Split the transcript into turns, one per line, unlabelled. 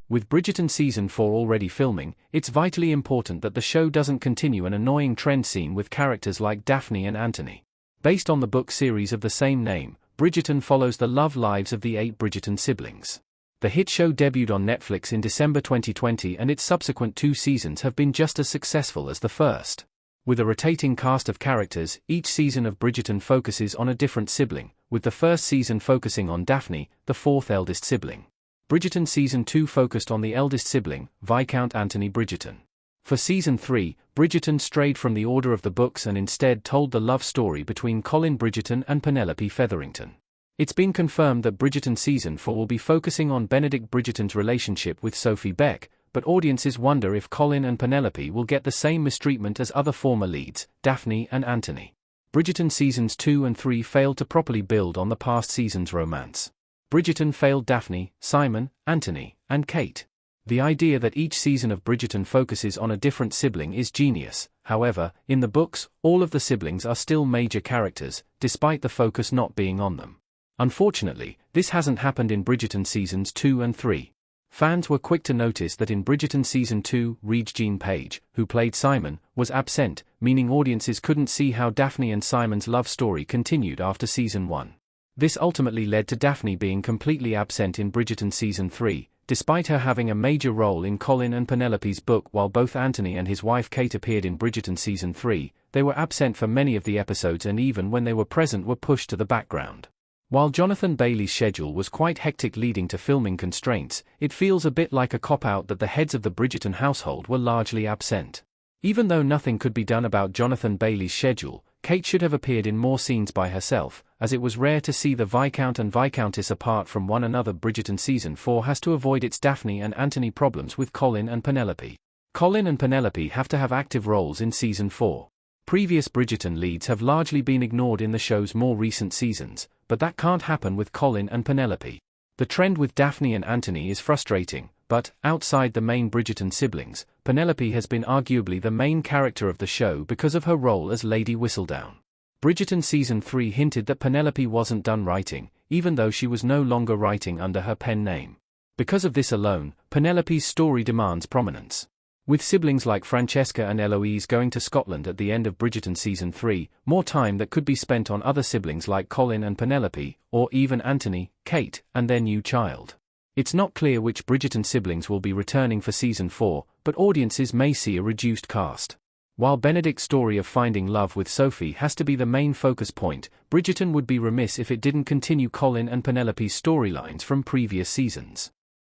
With Bridgerton Season 4 already filming, it's vitally important that the show doesn't continue an annoying trend scene with characters like Daphne and Anthony. Based on the book series of the same name, Bridgerton follows the love lives of the 8 Bridgerton siblings. The hit show debuted on Netflix in December 2020 and its subsequent 2 seasons have been just as successful as the first. With a rotating cast of characters, each season of Bridgerton focuses on a different sibling, with the first season focusing on Daphne, the 4th eldest sibling. Bridgerton Season 2 focused on the eldest sibling, Viscount Anthony Bridgerton. For Season 3, Bridgerton strayed from the order of the books and instead told the love story between Colin Bridgerton and Penelope Featherington. It's been confirmed that Bridgerton Season 4 will be focusing on Benedict Bridgerton's relationship with Sophie Beck, but audiences wonder if Colin and Penelope will get the same mistreatment as other former leads, Daphne and Anthony. Bridgerton Seasons 2 and 3 failed to properly build on the past season's romance. Bridgerton failed Daphne, Simon, Anthony, and Kate. The idea that each season of Bridgerton focuses on a different sibling is genius. However, in the books, all of the siblings are still major characters, despite the focus not being on them. Unfortunately, this hasn't happened in Bridgerton Seasons 2 and 3. Fans were quick to notice that in Bridgerton Season 2, Regine Page, who played Simon, was absent, meaning audiences couldn't see how Daphne and Simon's love story continued after Season 1. This ultimately led to Daphne being completely absent in Bridgerton Season 3, despite her having a major role in Colin and Penelope's book. While both Anthony and his wife Kate appeared in Bridgerton Season 3, they were absent for many of the episodes and even when they were present were pushed to the background. While Jonathan Bailey's schedule was quite hectic leading to filming constraints, it feels a bit like a cop-out that the heads of the Bridgerton household were largely absent. Even though nothing could be done about Jonathan Bailey's schedule, Kate should have appeared in more scenes by herself, as it was rare to see the Viscount and Viscountess apart from one another. Bridgerton Season 4 has to avoid its Daphne and Anthony problems with Colin and Penelope. Colin and Penelope have to have active roles in Season 4. Previous Bridgerton leads have largely been ignored in the show's more recent seasons, but that can't happen with Colin and Penelope. The trend with Daphne and Anthony is frustrating, but, outside the main Bridgerton siblings, Penelope has been arguably the main character of the show because of her role as Lady Whistledown. Bridgerton Season 3 hinted that Penelope wasn't done writing, even though she was no longer writing under her pen name. Because of this alone, Penelope's story demands prominence. With siblings like Francesca and Eloise going to Scotland at the end of Bridgerton Season 3, more time that could be spent on other siblings like Colin and Penelope, or even Anthony, Kate, and their new child. It's not clear which Bridgerton siblings will be returning for Season 4, but audiences may see a reduced cast. While Benedict's story of finding love with Sophie has to be the main focus point, Bridgerton would be remiss if it didn't continue Colin and Penelope's storylines from previous seasons.